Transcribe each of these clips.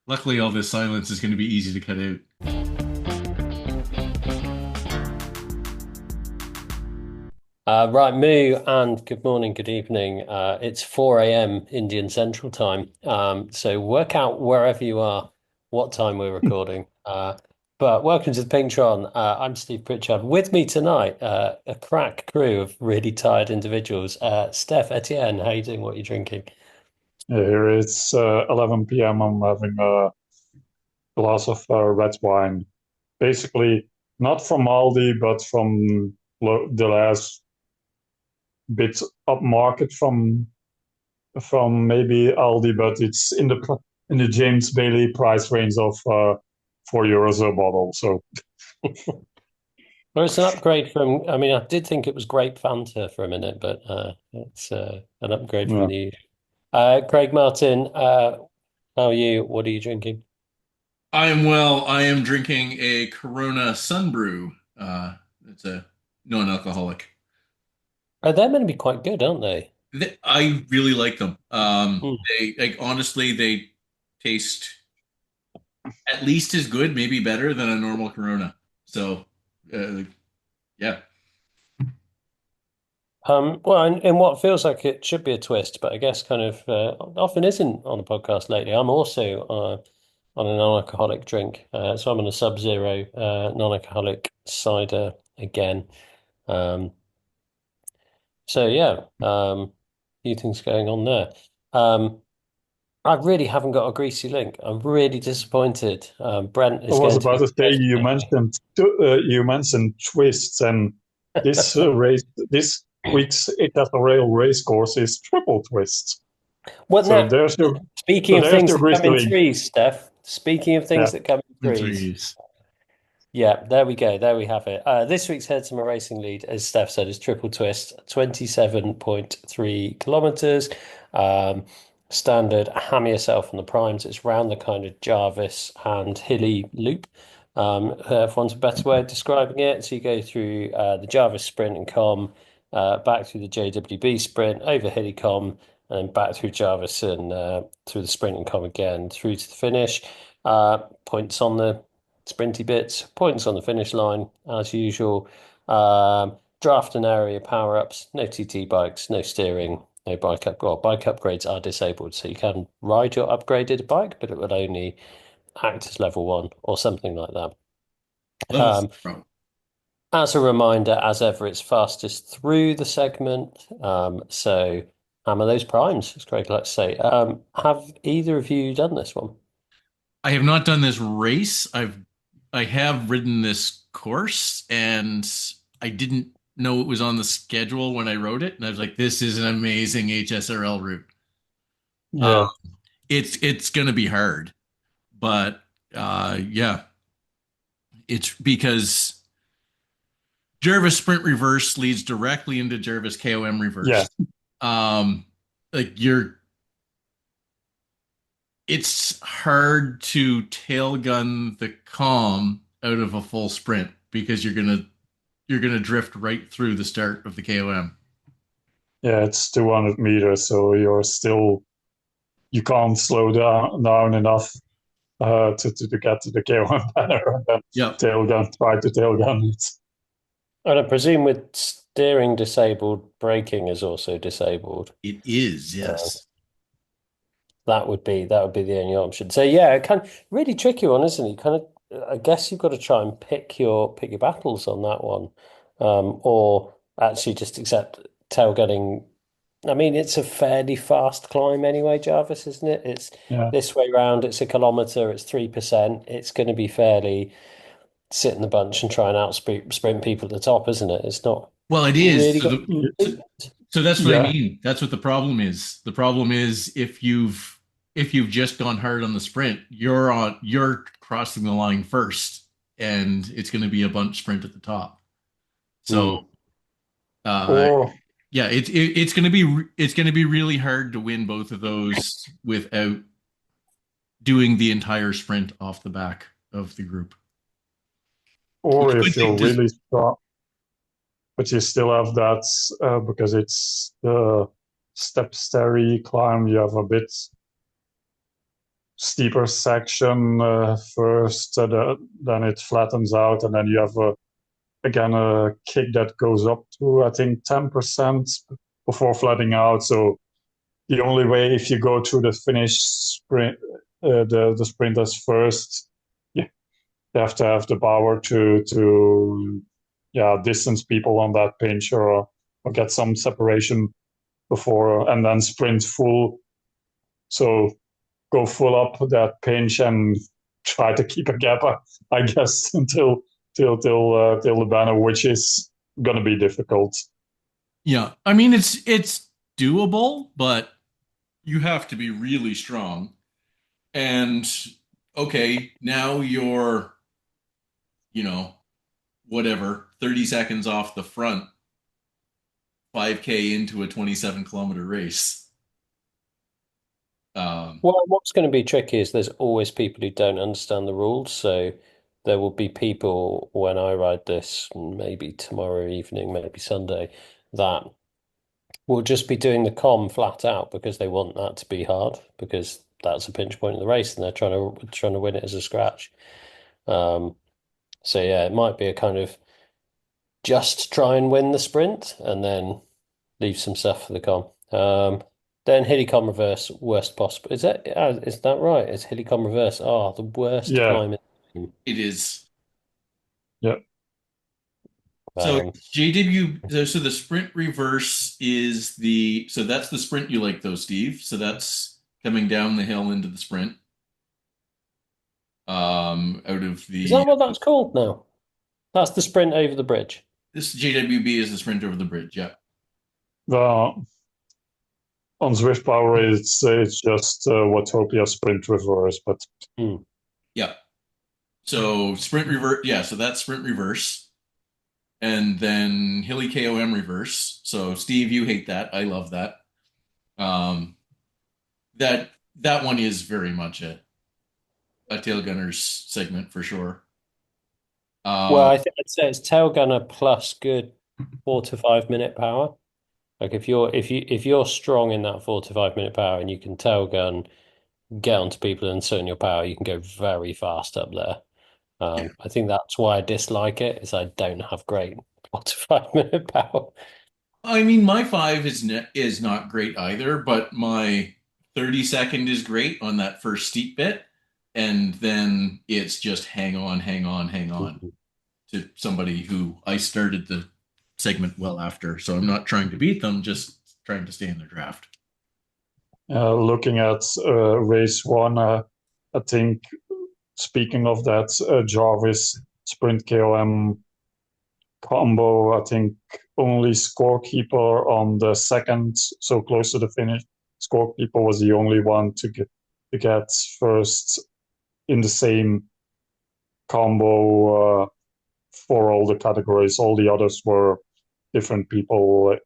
Luckily, all this silence is going to be easy to cut out. Right, Moo, and good morning, good evening. It's 4 a.m. Indian Central Time. So work out wherever you are what time we're recording. But welcome to the Pink Tron. I'm Steve Pritchard. With me tonight, a crack crew of really tired individuals. Steph, Etienne, how you doing? What are you drinking? Here it's 11 p.m. I'm having a glass of red wine. Basically, not from Aldi, but from the last bit up market from maybe Aldi, but it's in the James Bailey price range of €4 a bottle. So Well, it's an upgrade from, I mean, I did think it was grape Fanta for a minute, but it's an upgrade from yeah. the Craig Martin, how are you? What are you drinking? I am well. I am drinking a Corona Sunbrew. It's a non-alcoholic. They're meant to be quite good, aren't they? I really like them. Mm. They like honestly, they taste at least as good, maybe better than a normal Corona. So, yeah. Well, in what feels like it should be a twist, but I guess kind of often isn't on the podcast lately. I'm also on a non-alcoholic drink, so I'm on a Sub-Zero non-alcoholic cider again. Um, so yeah, few things going on there. Um, I really haven't got a greasy link. I'm really disappointed. Brent I is was going to about be to say you mentioned twists, and this week's HSRL race course is triple twists. Well, So now, there's your speaking so of there's things your that come greasy in link. threes, Steph, speaking of things Yeah. that come in And threes, threes. yeah, there we go. There we have it. This week's Hertzmer Racing lead, as Steph said, is triple twist, 27.3 kilometers. Um, Standard, hammer yourself on the primes. It's round the kind of Jarvis and hilly loop. For want of a better way of describing it. So you go through the Jarvis sprint and com, back through the JWB sprint, over hilly com, and back through Jarvis and through the sprint and com again, through to the finish. Points on the sprinty bits, points on the finish line as usual. Draft and area power ups, no TT bikes, no steering, no bike up. Well, bike upgrades are disabled, so you can ride your upgraded bike, but it would only act as level one or something like that. Level Um, zero. as a reminder, as ever, it's fastest through the segment. So hammer those primes, as Craig likes to say. Have either of you done this one? I have not done this race. I have ridden this course, and I didn't know it was on the schedule when I wrote it, and I was like, "This is an amazing HSRL route." Uh, Yeah. it's going to be hard, but yeah, it's because Jervis Sprint Reverse leads directly into Jervis KOM Yeah. Reverse. Um, like you're, it's hard to tail gun the calm out of a full sprint because you're gonna drift right through the start of the KOM. Yeah. It's 200 meters, so you can't slow down enough to get to the K1 banner and then Yep, try to tail gun it. And I presume with steering disabled, braking is also disabled. it is. Uh, Yes, that would be the only option. So yeah, kind of really tricky one, isn't it? You kind of, I guess you've got to try and pick your battles on that one, or actually just accept tailgunning. I mean, it's a fairly fast climb anyway, Jarvis, isn't it? It's Yeah. this way round. It's a kilometer. It's 3%. It's going to be fairly sit in the bunch and try and sprint people at the top, isn't it? It's not well, it is. really So, got. so that's what I Yeah. mean. That's what the problem is. The problem is if you've just gone hard on the sprint, you're crossing the line first, and it's going to be a bunch sprint at the top. So Hmm. uh, Or yeah, it's gonna be really hard to win both of those without doing the entire sprint off the back of the group. or Which would if you're take just really strong, but you still have that because it's the step starry climb. You have a bit steeper section first, then it flattens out, and then you have again a kick that goes up to I think 10% before flattening out. So the only way, if you go to the finish sprint, the sprinters first, you have to have the power to distance people on that pinch, or get some separation before, and then sprint full. So go full up that pinch and try to keep a gap, I guess, till the banner, which is gonna be difficult. Yeah, I mean it's doable, but you have to be really strong. And okay, now you're, you know, whatever, 30 seconds off the front, 5K into a 27-kilometer race. Well, what's going to be tricky is there's always people who don't understand the rules. So there will be people when I ride this, maybe tomorrow evening, maybe Sunday, that will just be doing the com flat out because they want that to be hard because that's a pinch point in the race and they're trying to win it as a scratch. Um, so yeah, it might be a kind of just try and win the sprint and then leave some stuff for the com. Then Hillycombe reverse, worst possible. Is that right? Is Hillycombe reverse? Oh, the worst Yeah, climb. it is. yeah, So Um, so the sprint reverse is so that's the sprint you like though, Steve. So that's coming down the hill into the sprint. Out of is that the what that's called now? That's the sprint over the bridge. This JWB is the sprint over the bridge. Yeah. the on Zwift Power it's just Watopia sprint reverse, but Hmm. Yeah. So sprint reverse. Yeah. So that's sprint reverse. And then Hilly KOM reverse. So Steve, you hate that. I love that. Um, that one is very much a tail gunner's segment for sure. Well, Uh, I think I'd say it's tail gunner plus good 4 to 5 minute power. Like if you're strong in that 4 to 5 minute power and you can tail gun, get onto people and turn your power, you can go very fast up there. yeah. I think that's why I dislike it, is I don't have great 4 to 5 minute power. I mean, my five is not great either, but my 30-second is great on that first steep bit, and then it's just hang on, hang on, hang on to somebody who I started the segment well after. So I'm not trying to beat them, just trying to stay in their draft. looking at race one, I think, speaking of that, Jarvis sprint KOM combo, I think only scorekeeper on the second, so close to the finish, scorekeeper was the only one to get first in the same combo for all the categories. All the others were different people.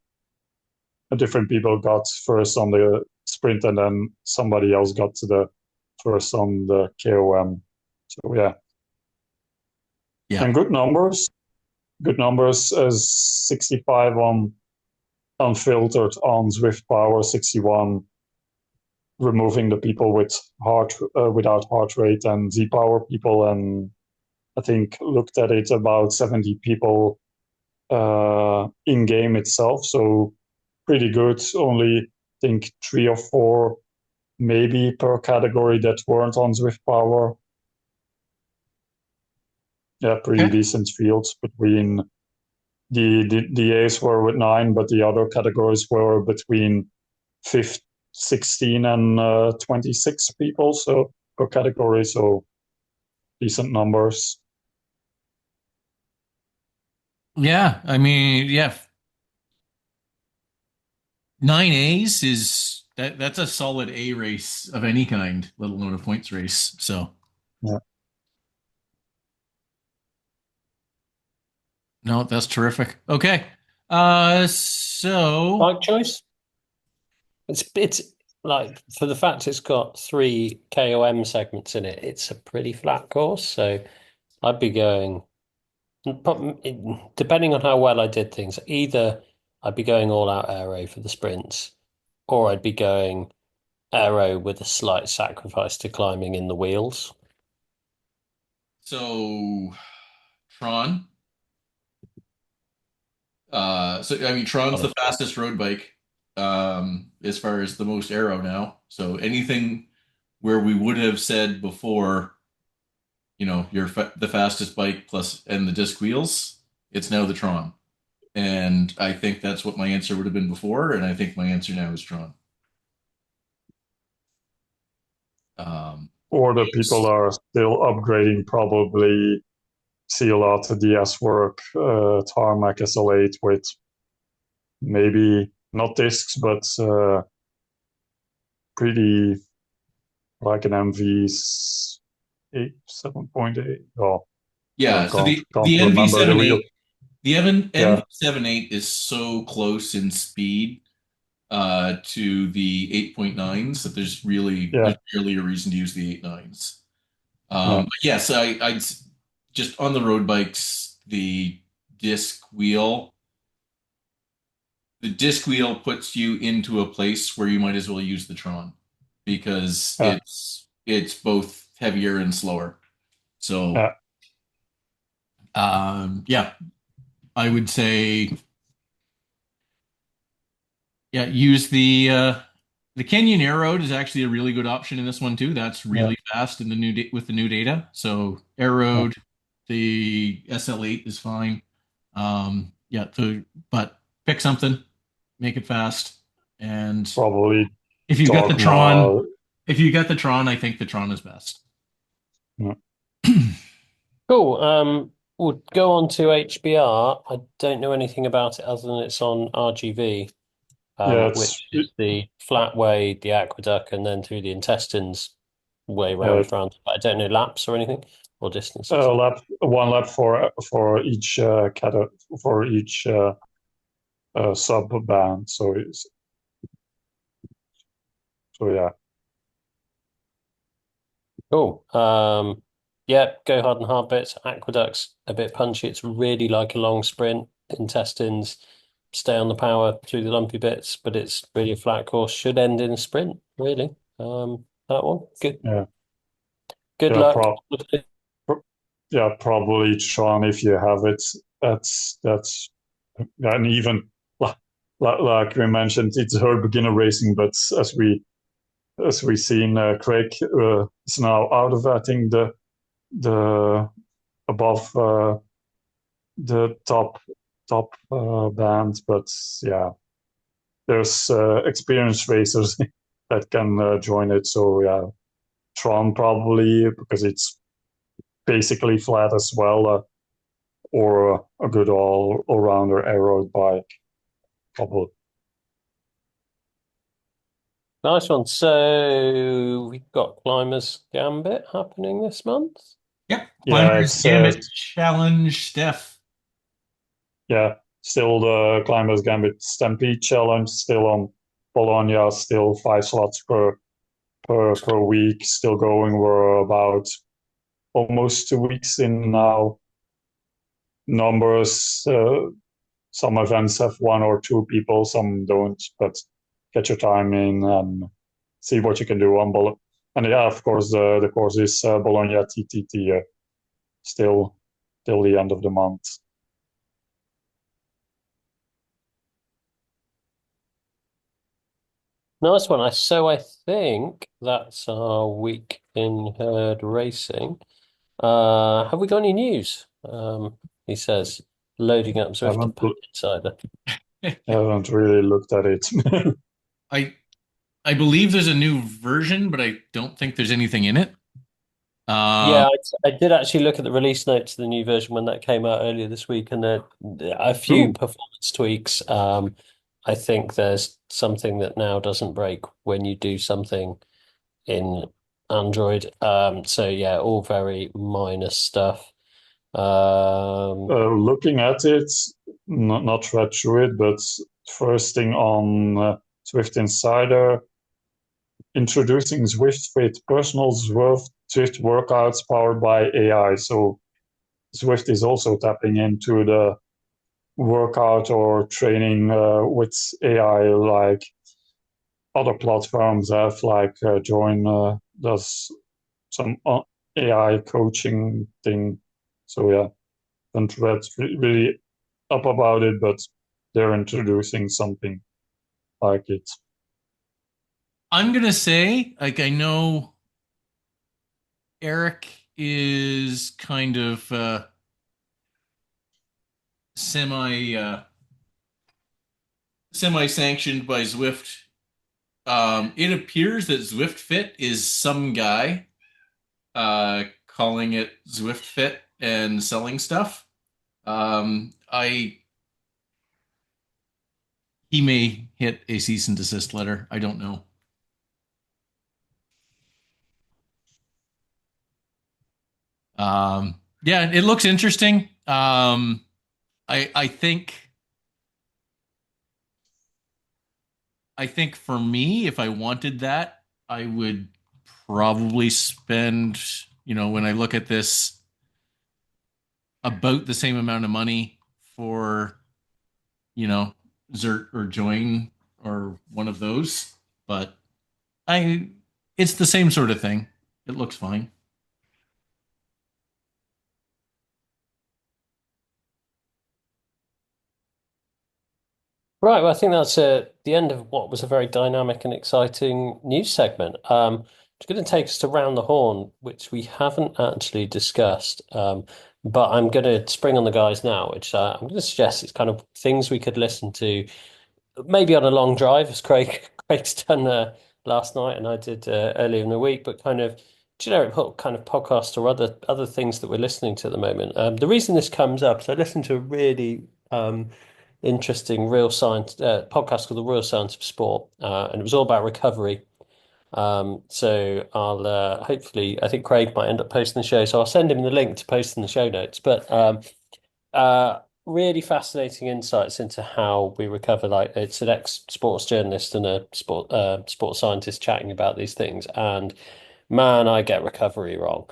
Different people got first on the sprint, and then somebody else got to the first on the KOM. So yeah, Yeah. and good numbers. Good numbers as 65 on unfiltered on Zwift Power, 61 removing the people without heart rate and Z Power people, and I think looked at it about 70 people in game itself. So pretty good. Only I think 3 or 4 maybe per category that weren't on Zwift Power. Yeah, pretty Okay. decent fields between the A's were with 9, but the other categories were between 16 and 26 people, so per category, so decent numbers. Yeah. I mean, yeah. 9 A's that's a solid A race of any kind, let alone a points race. So Yeah. no, that's terrific. Okay. So Bike choice? It's like for the fact it's got 3 KOM segments in it, it's a pretty flat course. So I'd be going, depending on how well I did things, either I'd be going all out aero for the sprints, or I'd be going aero with a slight sacrifice to climbing in the wheels. So Tron. I mean, Tron's the fastest road bike, as far as the most aero now. So anything where we would have said before, the fastest bike plus and the disc wheels, it's now the Tron. And I think that's what my answer would have been before, and I think my answer now is Tron. Or the people are still upgrading, probably see a lot of DS work, tarmac SL8 with maybe not discs, but pretty like an MV 8, 7.8. Oh, I Yeah, so can't the remember the real. NV78, the Evan Yeah, NV78 is so close in speed to the 8.9s that yeah, there's barely a reason to use the 8.9s. yeah, But yes, I'd just on the road bikes, disc wheel, the disc wheel puts you into a place where you might as well use the Tron because yeah, it's both heavier and slower. So yeah, yeah, I would say yeah, use the Canyon Air Road is actually a really good option in this one too. That's yeah, really fast in the with the new data. So Air yeah. Road, the SL8 is fine. Yeah, but pick something, make it fast, and Probably if you've got the Tron, Dogma. if you got the Tron, I think the Tron is best. Yeah, Cool. We'll go on to HBR. I don't know anything about it other than it's on RGV, yeah, which is the flat way, the aqueduct, and then through the intestines way uh, round. I don't know laps or anything or distances. one lap for each for each sub band. So yeah, Cool. Yeah, go hard and hard bits. Aqueduct's a bit punchy. It's really like a long sprint. Intestines stay on the power through the lumpy bits, but it's really a flat course. Should end in a sprint, really. That one. Good. yeah, Good yeah, luck. yeah, probably Tron if you have it. That's yeah, and even like we mentioned, it's her beginner racing, but as we seen, Craig is now out of I think the above the top band, but yeah, there's experienced racers that can join it. So yeah, Tron probably because it's basically flat as well, or a good all rounder aero bike, probably. Nice one. So we've got Climbers Gambit happening this month. Yep, Yeah, Climbers it's Gambit Challenge, Steph. yeah, still the Climbers Gambit Stampede Challenge, still on Bologna, still 5 slots per week, still going. We're about almost 2 weeks in now. Numbers, some events have 1 or 2 people, some don't, but get your time in and see what you can do on Bologna. And yeah, of course, the course is Bologna TTT, still till the end of the month. Nice one. So I think that's our week in herd racing. Have we got any news? He says, loading up Zwift to Haven't Pack Insider. haven't really looked at it. I I believe there's a new version, but I don't think there's anything in it. Um, Yeah, I did actually look at the release notes of the new version when that came out earlier this week, and there a few Ooh, performance tweaks. I think there's something that now doesn't break when you do something in Android. So yeah, all very minor stuff. looking at it, not read through it, but first thing on Swift Insider, introducing Zwift with personal Zwift workouts powered by AI. So Zwift is also tapping into the workout or training with AI, like other platforms have, like Join does some AI coaching thing. So yeah, haven't read really up about it, but they're introducing something like it. I'm gonna say, like, I know Eric is kind of semi semi-sanctioned by Zwift. It appears that Zwift Fit is some guy calling it Zwift Fit and selling stuff. I He may hit a cease and desist letter. I don't know. Yeah, it looks interesting. I think for me, if I wanted that, I would probably spend, when I look at this, about the same amount of money for, you know, Zert or Join or one of those. But I, it's the same sort of thing. It looks fine. Right, well, I think that's the end of what was a very dynamic and exciting news segment. It's going to take us to Round the Horn, which we haven't actually discussed. But I'm going to spring on the guys now, which I'm going to suggest it's kind of things we could listen to, maybe on a long drive, as Craig's done last night, and I did earlier in the week. But kind of generic kind of podcasts or other things that we're listening to at the moment. The reason this comes up is I listened to a really interesting real science podcast called The Real Science of Sport, and it was all about recovery. So I'll hopefully, I think Craig might end up posting the show, so I'll send him the link to post in the show notes. But really fascinating insights into how we recover. Like it's an ex-sports journalist and a sports scientist chatting about these things, and man, I get recovery wrong.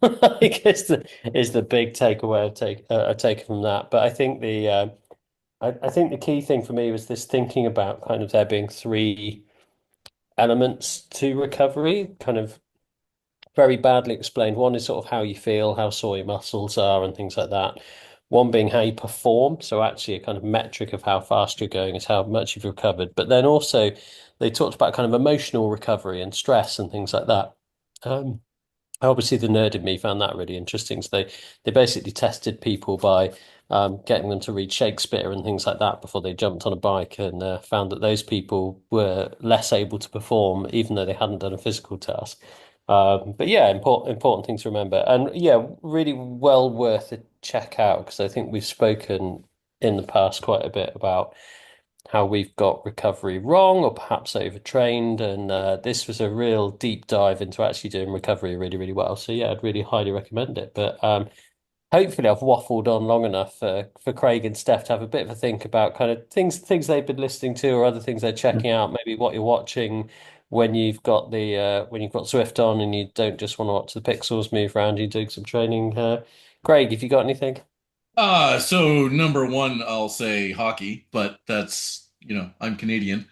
Like is the big takeaway I take from that. But I think I think the key thing for me was this thinking about kind of there being three elements to recovery, kind of very badly explained. One is sort of how you feel, how sore your muscles are, and things like that. One being how you perform. So actually a kind of metric of how fast you're going is how much you've recovered. But then also they talked about kind of emotional recovery and stress and things like that. Um, Obviously, the nerd in me found that really interesting. So they basically tested people by getting them to read Shakespeare and things like that before they jumped on a bike, and found that those people were less able to perform, even though they hadn't done a physical task. But yeah, important thing to remember, and yeah, really well worth a check out because I think we've spoken in the past quite a bit about how we've got recovery wrong or perhaps overtrained. And this was a real deep dive into actually doing recovery really, really well. So yeah, I'd really highly recommend it. But hopefully I've waffled on long enough for Craig and Steph to have a bit of a think about kind of things they've been listening to or other things they're checking out, maybe what you're watching when you've got the when you've got Swift on and you don't just want to watch the pixels move around, you're doing some training. Craig, have you got anything? So number one, I'll say hockey, but that's, I'm Canadian.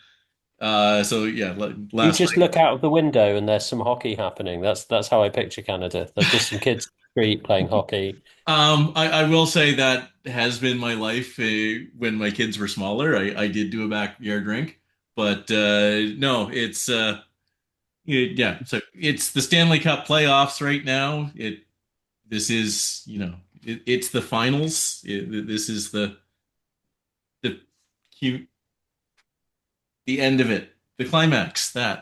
So yeah, You last just night. look out of the window and there's some hockey happening. That's how I picture Canada. There's just some kids in the street playing hockey. I will say that has been my life when my kids were smaller. I did do a backyard rink, but no, it's yeah. So it's the Stanley Cup playoffs right now. This is, it's the finals. This is the cute the end of it, the climax. So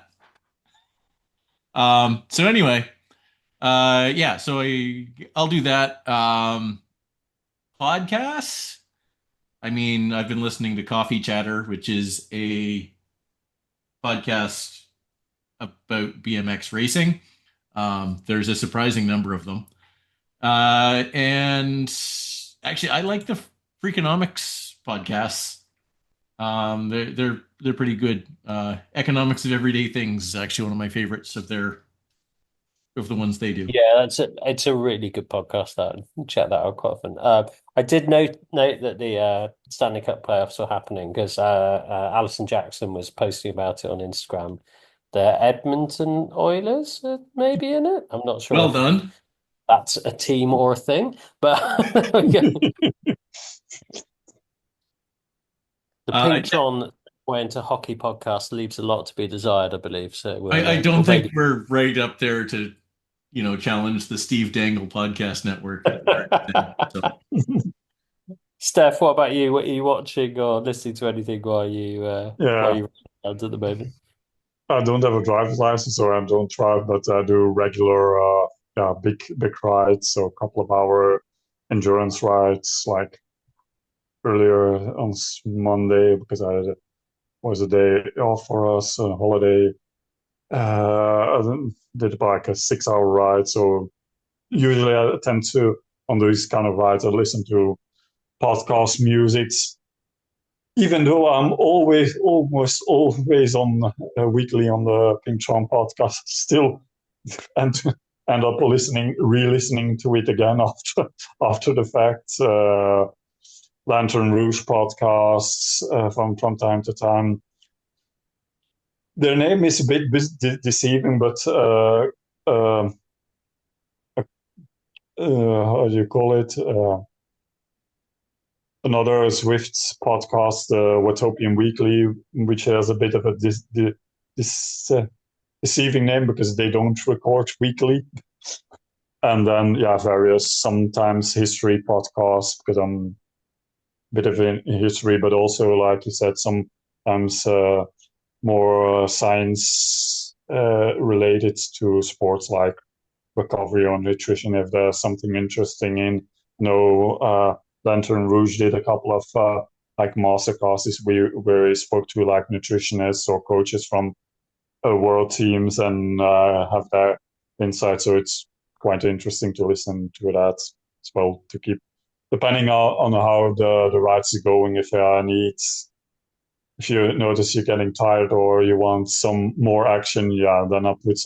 anyway, yeah. So I'll do that. Podcasts. I mean, I've been listening to Coffee Chatter, which is a podcast about BMX racing. There's a surprising number of them. And actually, I like the Freakonomics podcasts. They're pretty good. Economics of Everyday Things is actually one of my favorites of their of the ones they do. Yeah, it's a really good podcast. That check that out quite often. I did note that the Stanley Cup playoffs were happening because Alison Jackson was posting about it on Instagram. The Edmonton Oilers may be in it. I'm not sure Well if done. that's a team or a thing, but there we go. The Uh, pink Tron went to hockey podcast leaves a lot to be desired, I believe. So I we'll don't think maybe. we're right up there to, challenge the Steve Dangle podcast network. So Steph, what about you? What are you watching or listening to anything while Yeah, you at the moment? I don't have a driver's license, so I don't drive, but I do regular, yeah, big rides, so a couple of hour endurance rides, like earlier on Monday because I had was a day off for us, a holiday. I did like a 6 hour ride, so usually I tend to on these kind of rides I listen to podcast music, even though I'm almost always on weekly on the King Tron podcast, still and end up re-listening to it again after the fact. Lantern Rouge podcasts from time to time. Their name is a bit deceiving, but uh, how do you call it? Another Swift podcast, Utopian Weekly, which has a bit of a deceiving name because they don't record weekly. And then, yeah, various sometimes history podcasts because I'm a bit of in history, but also, like you said, sometimes more science related to sports like recovery or nutrition if there's something interesting in. Lantern Rouge did a couple of like master classes where he spoke to like nutritionists or coaches from world teams and have their insight. So it's quite interesting to listen to that as well to keep, depending on how the rides is going, if there are needs. If you notice you're getting tired or you want some more action, yeah, then I put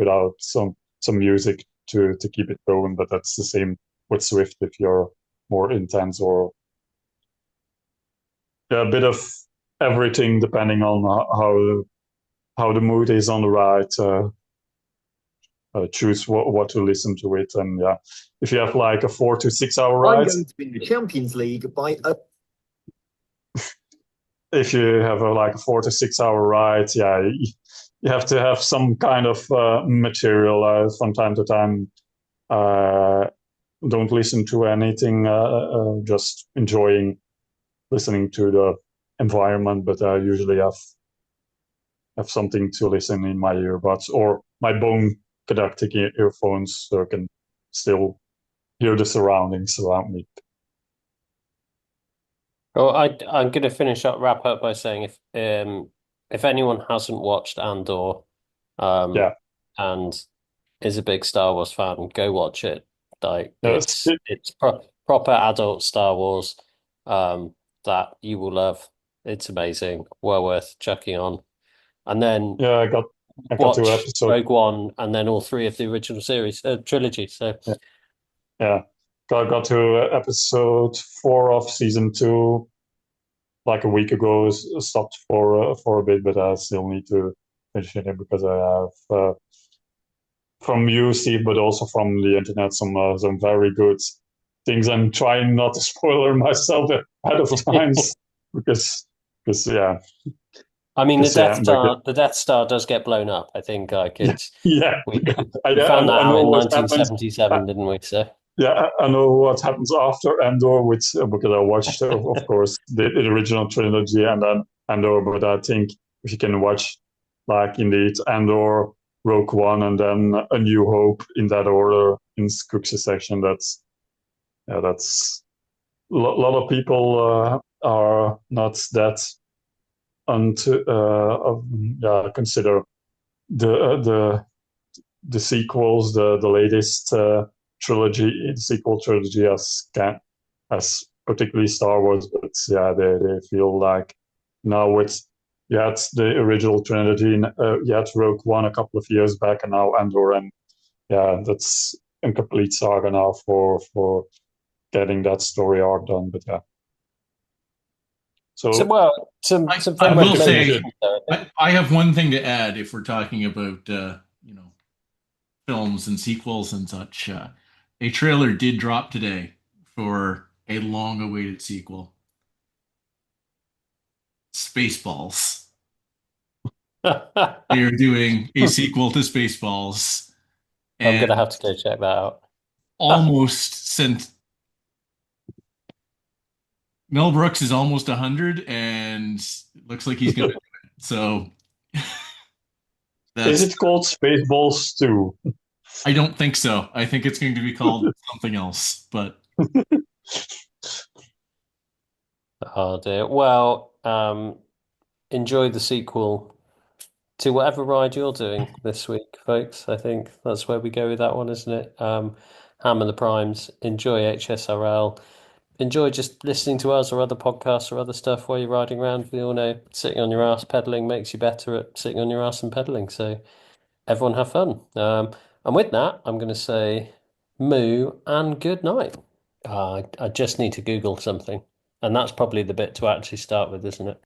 out some music to keep it going. But that's the same with Swift if you're more intense or yeah, a bit of everything depending on how the mood is on the ride. Choose what to listen to it, and yeah, if you have like a 4 to 6 hour I'm ride, going to be in the Champions League by a if you have like a 4 to 6 hour ride, yeah, you have to have some kind of material from time to time. Don't listen to anything, just enjoying listening to the environment, but I usually have something to listen in my earbuds or my bone conducting earphones so I can still hear the surroundings around me. Well, I'm going to wrap up by saying if anyone hasn't watched Andor, Yeah, and is a big Star Wars fan, go watch it. Like yes, it's proper adult Star Wars, that you will love. It's amazing, well worth checking on. And then yeah. I got to watch episode. Rogue One, and then all three of the original series trilogy. So Yeah, got to episode 4 of season 2 like a week ago. Stopped for a bit, but I still need to finish it because I have from you, Steve, but also from the internet some very good things. I'm trying not to spoiler myself ahead of times because yeah, I mean, because yeah, but, The Death Star does get blown up. I think like yeah, it's yeah. we found that I out know in what happens. 1977, didn't we? So Yeah, I know what happens after Andor, which because I watched, of course, the original trilogy and then Andor. But I think if you can watch, like indeed, Andor, Rogue One, and then A New Hope in that order in quick succession, that's a lot of people are not that consider the sequels, the latest trilogy, the sequel trilogy as particularly Star Wars, but yeah, they feel like now with you had the original trilogy, you had Rogue One a couple of years back, and now Andor, and yeah, that's incomplete saga now for getting that story arc done. But yeah, So, so well, some I fun will say recommendations there, I think. I have one thing to add if we're talking about films and sequels and such. A trailer did drop today for a long-awaited sequel, Spaceballs. They are doing a sequel to Spaceballs, I'm and gonna have to go check that out. almost sent Mel Brooks is almost 100, and it looks like he's going to do it. So is that's it called Spaceballs 2? I don't think so. I think it's going to be called something else, but Oh dear. Well, enjoy the sequel to whatever ride you're doing this week, folks. I think that's where we go with that one, isn't it? Ham and the Primes. Enjoy HSRL. Enjoy just listening to us or other podcasts or other stuff while you're riding around. We all know sitting on your ass pedaling makes you better at sitting on your ass and pedaling. So everyone have fun. And with that, I'm going to say moo and good night. I just need to Google something. And that's probably the bit to actually start with, isn't it?